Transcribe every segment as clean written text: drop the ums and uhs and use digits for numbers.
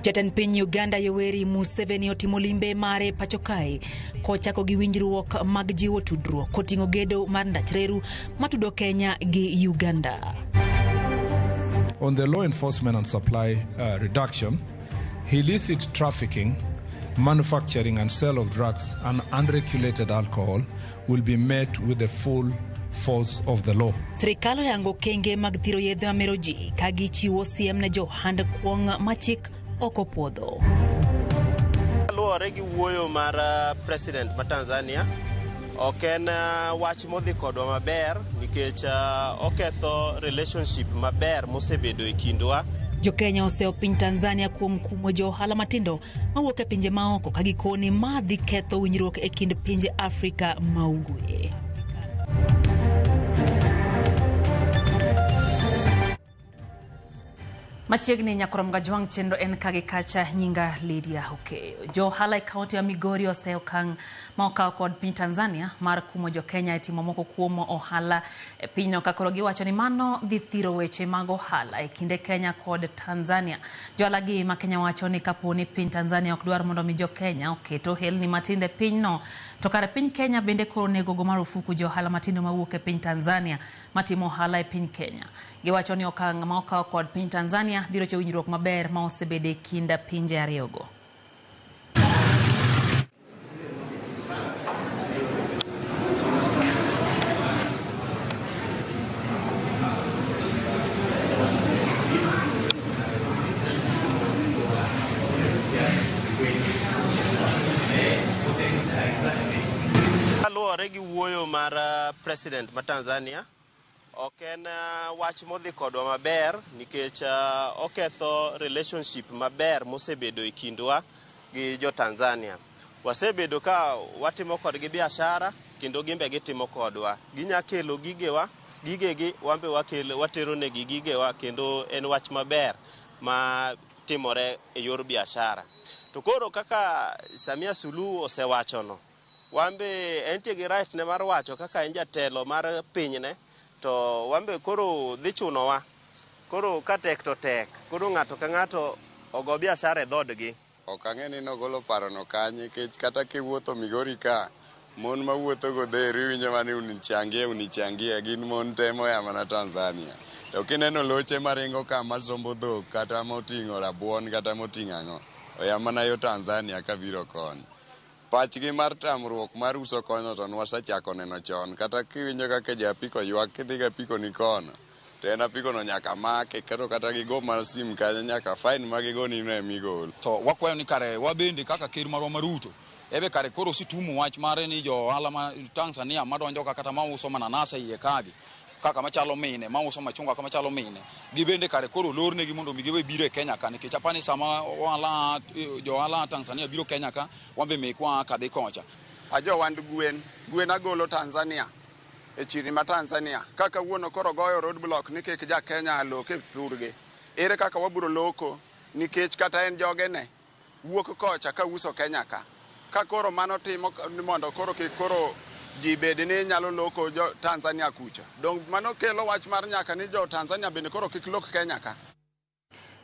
Jatend piny Uganda Yoweri Museveni otimo limbe mare pachokae kochako gi winjruok mag jiwo tudruok koting'o gedo mar ndach reru matudo Kenya gi Uganda. On the law enforcement and supply reduction, illicit trafficking, manufacturing and sale of drugs and unregulated alcohol will be met with the full force of the law. Sirikalo yango kenge mag thiro yedhe mameroji kagi chiwo siem ne johand kuong machik okopodho. Luore gi wuoyo mar president ma Tanzania oken wach modhi kodwa maber nikech oketho relationship maber mosebedo e kindwa. Jo Kenya oseo piny Tanzania kuom kumo jo ohala matindo mawuok e pinje maoko kagikoni madhi ketho winjruok e kind pinje Afrika maugwe. Machiegni nyakorom gajwang chenro en kage kacha nyinga Lydia Okeyo. Jo ohala e kaunti ya Migori oseo kang ma okaw kod piny Tanzania mar kumo jo Kenya e timo moko kuom ohala e pinyno kakoro giwacho ni mano dhi thiro weche mag ohala e kinde Kenya kod Tanzania. Jo ohala gi ma Kenya wacho ni kapo ni piny Tanzania ok dwar mondo mi jo Kenya oketo helni matinde pinyno to kare piny Kenya bende koro nego go marufuku jo ohala matindo mawuok e piny Tanzania matimo ohala e piny Kenya. Giwacho ni okang ma okaw kod piny Tanzania biro cho winjruok maber ma osebede kinda pinje ariyogo. Luore gi wuoyo mar president ma Tanzania oken wach modhi kodwa maber nikech oketho relationship maber mosebedo e kindwa gi jo Tanzania. Wasebedo ka watimo kodgi biashara kendo gimbe gitimo kodwa. Ginya kelo gigegi wambe watero negi gigewa kendo en wach maber ma timore e yor biashara. To koro kaka Samia Suluhu osewachono, wambe entie gi right ne mar wacho kaka en jatelo mar pinyne, to wambe koro dhi chunowa. Koro ka tek to tek, koro ng'ato ka ng'ato ogo biashara e dhodgi. Ok ang'e ni nogolo parono kanye kech kata kiwuotho Migori ka mon mawuotho go dheri winjo mani unichangie gin mon temo ya mana Tanzania. To kineno loche maringo ka masombo dhok kata moting'o rabuon kata moting'o ang'o, oya mana yo Tanzania ka biro koni. Pachgi mar tamruok mar uso kono to nwasechako neno chon, kata kiwinjo kaka japiko ywak kidhi ga piko ni kono to en apiko no nyaka make kata gigo mar sim kanyo nyaka fine magigoni no emigol. To wakwayo ni kare wabende kaka ker marwa Maruto ebe kare koro situmo wach mare ni jo ohala ma Tanzania madonjo kata mauso mananasa iye kagi kaka machalo mine mauso machungwa kama machalo mine gibende kare koro lornegi mondo migiwe biro e Kenya ka nikech apani sama jo ohala Tanzania biro Kenya ka wambe mekwa kadhi kocha. Ajo wand gwen agolo Tanzania e chiri ma Tanzania kaka wuono koro goyo road block nikech ja Kenya loke thurge. Ere kaka waburo loko nikech kata en jogene wuok kocha ka uso Kenya ka koro mano timo mondo koro koro ji bede ni nyalo loko jo Tanzania kucha. Dong mano kelo wach mar nyaka ni jo Tanzania bende koro kik lok Kenya ka.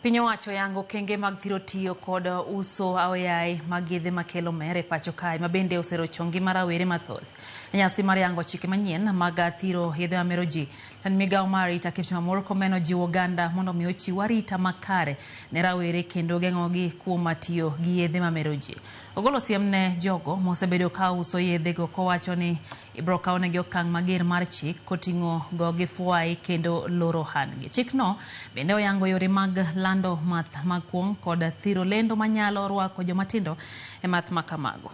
Piny owacho yango kenge mag thiro tiyo kod uso aoyaye mag yedhe makelo mere pacho kae mabende osero chongi marawere mathoth. Nyasi mar yango chike manyien mag thiro yedhe mameroji. Tan migawo mar arita Kipchumba Murkomen jiwo Uganda mondo mi ochiw arita makare ne rawere kendo geng'ogi kuom tiyo gi yedhe mameroji. Ogolo siem ne jogo mosebedo ka uso yedhe go kowacho ni ibro kawnegi okang' mager mar chik koting'o gogi fuai kendo loro hangi. Chikno bende oyango yore mag lando math makwong kod thiro lendo manyalo rwako jomatindo e math makamago.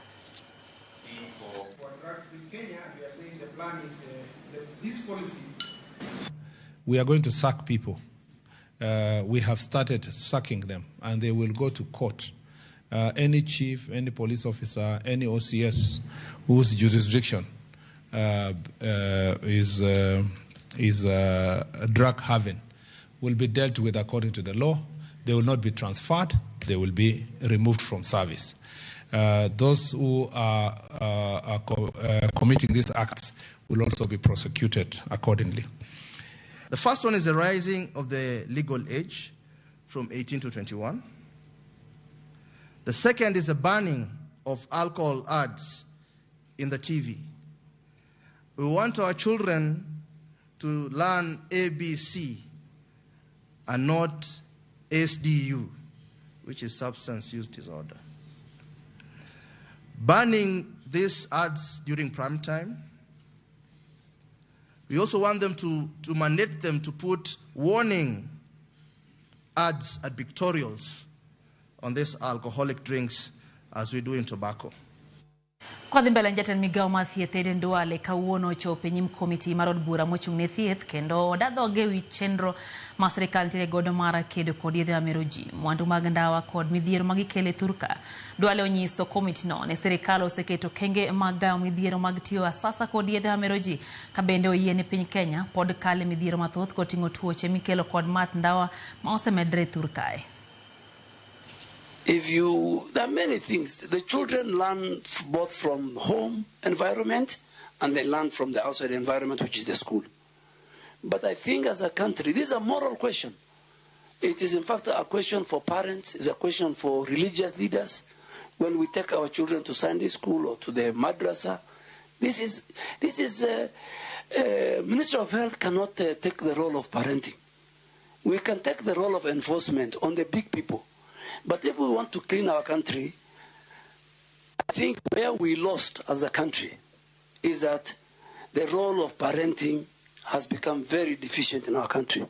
We are going to sack people. We have started sacking them, and they will go to court. Any chief, any police officer, any OCS whose jurisdiction is drug having will be dealt with according to the law. They will not be transferred. They will be removed from service. Those who are committing these acts will also be prosecuted accordingly. The first one is the rising of the legal age from 18 to 21. The second is the banning of alcohol ads in the TV. We want our children to learn ABC and not SDU, which is substance use disorder. Banning these ads during prime time. We also want them to mandate them to put warning ads at pictorials on these alcoholic drinks as we do in tobacco. Kwa dhimbele njeten migao mathieth Eden Duale kawuono chope nyim komiti marod bura mochung ne thieth kendo dadhoge wi chenro ma sirkal nitiere godo mara kedo kod yedhe mamero ji mwandu mag ndawa kod midhiero magikele thurka. Duale onyiso komiti no ne sirkal oseketo kenge mag gayo midhiero mag tiyo asasa kod yedhe mamero ji ka bende oyiene piny Kenya pod kale midhiero mathoth koting'o tuoche mikelo kod math ndawa ma osemedre thurkae. There are many things. The children learn both from home environment and they learn from the outside environment, which is the school. But I think as a country, this is a moral question. It is in fact a question for parents, it's a question for religious leaders. When we take our children to Sunday school or to the madrasa, Ministry of Health cannot take the role of parenting. We can take the role of enforcement on the big people. But if we want to clean our country, I think where we lost as a country is that the role of parenting has become very deficient in our country.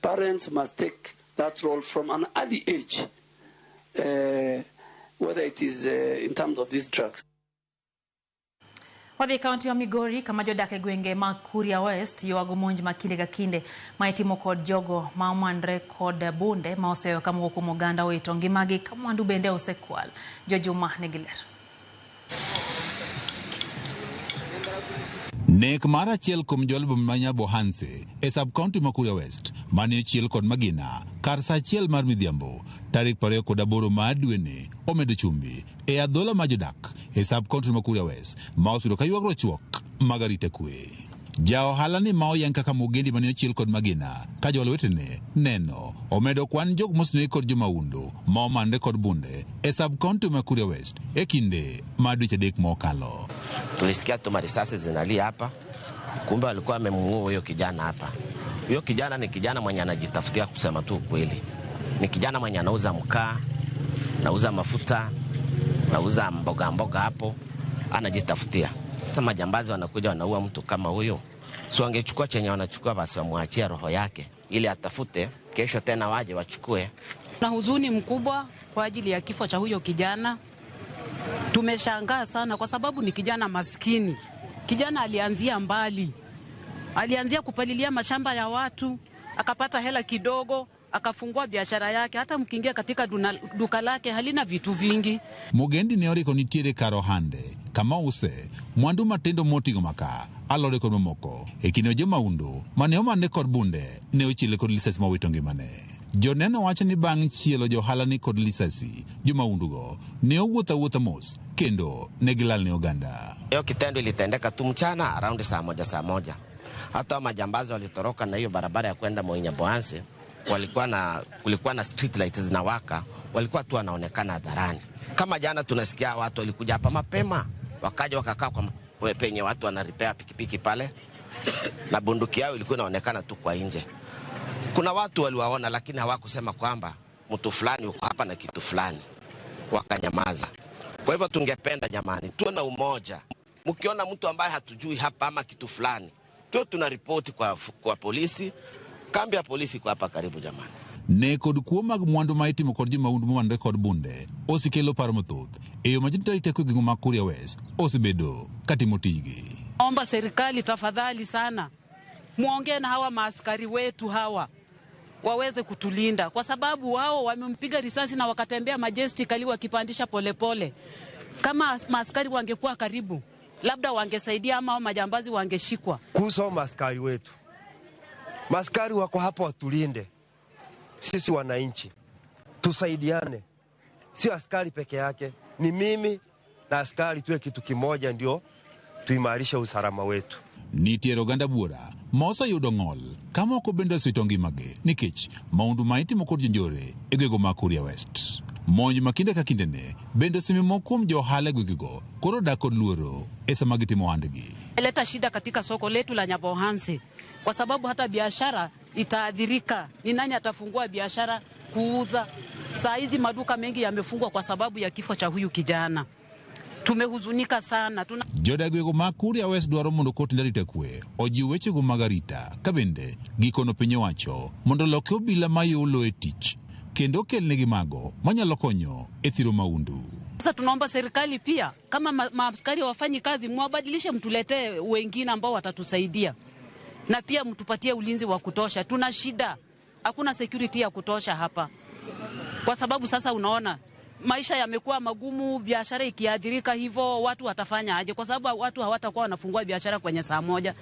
Parents must take that role from an early age, whether it is in terms of these drugs. Wadhi kaunti ya Migori kama jodake gwenge mag Kuria West yuago monj makinde ka kinde maitimo kod jogo maumandre kod bunde ma oseyo kama kuom oganda wito ngimagi ka mwandu bende osekwal. Jojuma Negiler. Nek mara chiel kum jolbo manya Bohanse e sub-county ma Kuria West mane chiel kod Magina kar sa chiel mar midhiambo tarik 28 ma dwene omedo chumbi e adhola ma jodak e sub-county ma Kuria West ma osudo ka yuagro chuok magarite kwe. Ja ohala ni ma oyanka kama Mugendi mane chiel kod Magina ka jolwetene neno omedo kwan jok mosne kod jomaundu ma omande kod bunde e sub-county ma Kuria West e kinde ma dweche adek mokalo. Tulisikia tu marisasi zinalia hapa, kumbe walikuwa wamemuua huyo kijana hapa. Huyo kijana ni kijana mwenye anajitafutia, kusema tu ukweli. Ni kijana mwenye anauza mkaa, anauza mafuta, anauza mboga hapo, anajitafutia. Sasa majambazi wanakuja wanaua mtu kama huyo. Si wangechukua chenye wanachukua basi wamwachie roho yake ili atafute kesho tena waje wachukue. Na huzuni mkubwa kwa ajili ya kifo cha huyo kijana. Tumeshangaa sana kwa sababu ni kijana maskini. Kijana alianzia mbali. Alianzia kupalilia mashamba ya watu, akapata hela kidogo, akafungua biashara yake. Hata mkiingia katika duka lake halina vitu vingi. Mugendi ne oriko nitiere karo hande kama use mwandu matendo motingo maka alore kod mamoko e kinde jomaundu mane omane kod bunde ne ochile kod lisasi mawito ngimane. Joneno wacho ni bang' chielo johala ni kod lisasi jomaundugo ne owuotha mos kendo ne gilal ne oganda. Hiyo kitendo ilitendeka tu mchana around saa moja. Hata majambazi walitoroka na hiyo barabara ya kwenda Moinya Bohanse, kulikuwa na street lights zinawaka, walikuwa tu wanaonekana hadharani. Kama jana tunasikia watu walikuja hapa mapema, wakaja wakakaa kwa penye watu wanaripea pikipiki pale na bunduki yao ilikuwa inaonekana tu kwa nje. Kuna watu waliwaona lakini hawakusema kwamba mtu fulani yuko hapa na kitu fulani, wakanyamaza. Kwa hivyo tungependa jamani tuwe na umoja. Mkiona mtu ambaye hatujui hapa ama kitu fulani, tuwe tunaripoti kwa polisi. Kambi ya polisi kwa hapa karibu jamani. Ne kod kuo mag mwandu ma itimo kod jomaundu momandore kod bunde osekelo paro mathoth e yo ma jotend teko gweng' ma Kuria West osebedo katimo tijgi. Naomba serikali tafadhali sana muongee na hawa maaskari wetu hawa waweze kutulinda, kwa sababu wao wamempiga risasi na wakatembea majestically wakipandisha polepole. Kama maaskari wangekuwa karibu, labda wangesaidia ama majambazi wangeshikwa. Kuhusu maaskari wetu, maaskari wako hapa watulinde sisi wananchi, tusaidiane. Sio askari peke yake, ni mimi na askari tuwe kitu kimoja, ndio tuimarishe usalama wetu. Nitiere oganda buora mosa yudo ng'ol kama ok bende osito ngimagi nikech maundu ma itimo kod jonjore e gwego ma Kuria West. Monj ma kinde ka kindene bende osemimo kuom johala e gwegigo koro dak kod luoro e sama gitimo ohandgi. Leta shida katika soko letu la Nyabohanse, kwa sababu hata biashara itaadhirika. Ni nani atafungua biashara kuuza? Saa hizi maduka mengi yamefungwa kwa sababu ya kifo cha huyu kijana. Tumehuzunika sana. Jodagwego ma Kuria West dwaro mondo koti ndarita kwe ojiw wechego mag arita ka bende gikono piny owacho mondo loke obila ma yulo e tich kendo kelnegi mago manyalo konyo e thiro maundu. Sasa tunaomba serikali pia kama maaskari wafanyi kazi mwabadilishe, mtuletee wengine ambao watatusaidia, na pia mtupatie ulinzi wa kutosha. Tuna shida, hakuna security ya kutosha hapa, kwa sababu sasa unaona maisha yamekuwa magumu, biashara ikiadhirika hivyo watu watafanya aje? Kwa sababu watu hawatakuwa wanafungua biashara kwenye saa moja.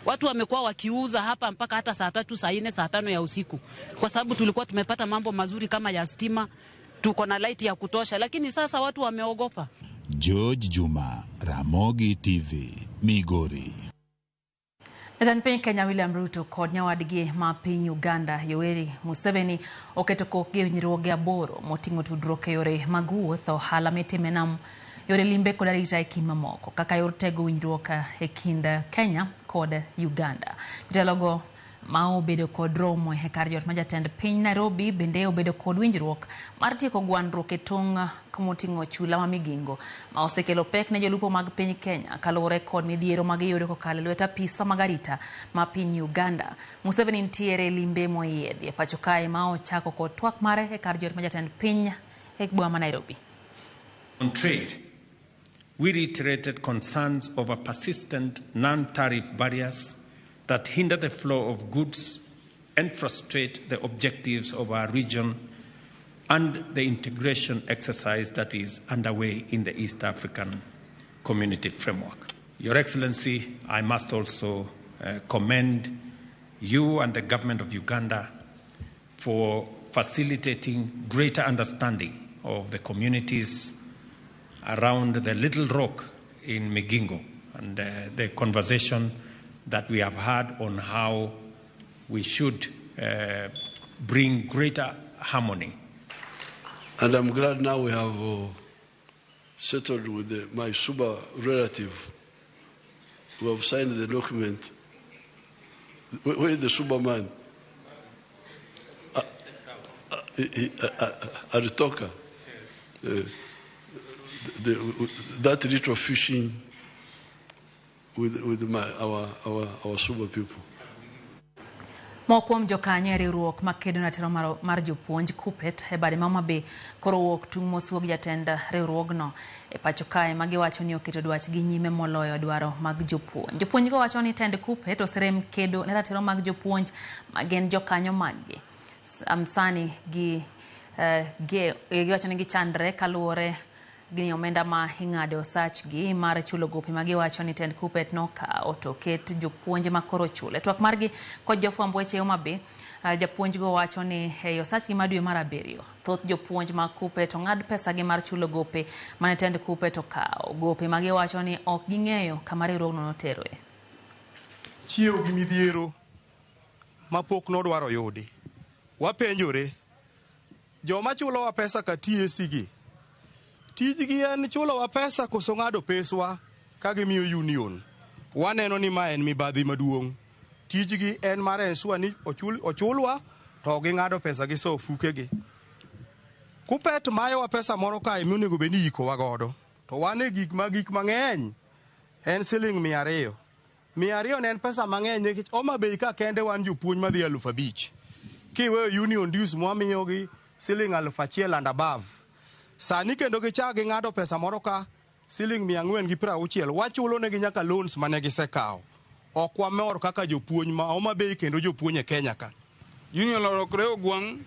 Watu wamekuwa wakiuza hapa mpaka hata saa 3, saa 4, saa 5 ya usiku, kwa sababu tulikuwa tumepata mambo mazuri kama ya stima, tuko na light ya kutosha, lakini sasa watu wameogopa. George Juma, Ramogi TV, Migori. Jatend piny Kenya William Ruto kod nyawadgi ma piny Uganda Yoweri Museveni oketo kokgi winjruoge aboro moting'o tudruok e yore mag wuoth, ohala mitimo e nam, yore limbe kod arita e kind mamoko kaka yor tego winjruok e kind Kenya kod Uganda. Jotelogo ma obedo kod romo e kar jot ma jatend piny Nairobi bende obedo kod winjruok mar tieko gwandruok e tong' moting'o chula ma Migingo ma osekelo pek ne jolupo mag piny Kenya kaluwore kod midhiero mag yore kokalo lwet apisa mag arita ma piny Uganda. Museveni nitiere limbe moyiedhi e pacho kae ma ochako kod twak mare e kar jot ma jatend piny e boma ma Nairobi. On trade, we reiterated concerns over persistent non-tariff barriers that hinder the flow of goods and frustrate the objectives of our region and the integration exercise that is underway in the East African Community Framework. Your Excellency, I must also commend you and the government of Uganda for facilitating greater understanding of the communities around the Little Rock in Migingo and the conversation that we have had on how we should bring greater harmony. And I'm glad now we have settled with my Suba relative who have signed the document. Where is the Suba man? Aritoka. That little fishing with our Suba people. Mokwom jokanyo e riwruok makedo na tero mar jopuonj KUPPET e bade ma Homabay koro wuok tung' mosuog jatend riwruogno e pacho kae ma giwacho ni oketo dwachgi nyime moloyo dwaro mag jopuonj. Jopuonj go wacho ni tend KUPPET oserem kedo ne ratiro mag jopuonj ma gin jokanyo maggi. Sani giwacho ni gichandre kaluwore gini omenda ma ing'ado osachgi mar chulo gope ma giwacho ni tend KUPPET nokawo to ket jopuonje ma koro chule. Twak margi kod jofwambo weche Homabay, japuonj go wacho ni osachgi ma dwe mar 7 thoth jopuonj ma KUPPET ong'ad pesa gi mar chulo gope mane tend KUPPET okawo, gope ma giwacho ni ok ging'eyo kama riwruogno noteroe. Chiewo gi midhiero mapok nodwaro yudi. Wapenjore joma chulowa pesa ka TSC gi tijgi en chulowa pesa koso ng'ado peswa ka gimiyo union. Waneno ni ma en mibadhi maduong'. Tijgi en mar ensure ni ochulwa to ging'ado pesa gi sofukegi. KUPPET mayowa pesa moro kae monego bed ni ikowa godo. To wan e gik mang'eny en siling 200. 200 ne en pesa mang'eny nikech Homabay ka kende wan jopuonj madhi 5,000. kiweyo union dues mwamiyogi siling 1,000 and above. Sani kendo gichak ging'ado pesa moro ka siling 460 wachulo negi nyaka loans mane gisekawo. Ok wamor kaka jopuonj ma Homa Bay kendo jopuonj e Kenya ka. Union olokre ogwang'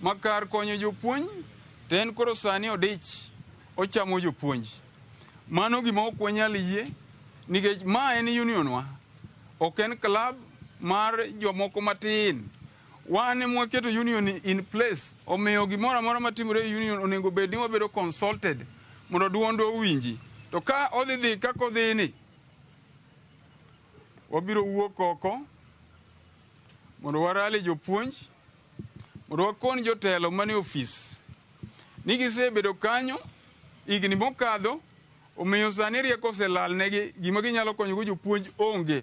makar konyo jopuonj to en koro sani odich ochamo jopuonj. Mano gima ok wanyal yie nikech ma en union wa. Ok en club mar jomoko matin. Wan mwaketo union in place. Omiyo gimoro amora matimore e union onego bed ni wabedo consulted mondo duondo owinji. To ka odhi kaka odhi ni wabiro wuok oko mondo warali jopuonj mondo wakon jotelo mane ofis ni gisebedo kanyo higni mokadho omiyo sani rieko oselal negi gima ginyalo konyogo jopuonj onge.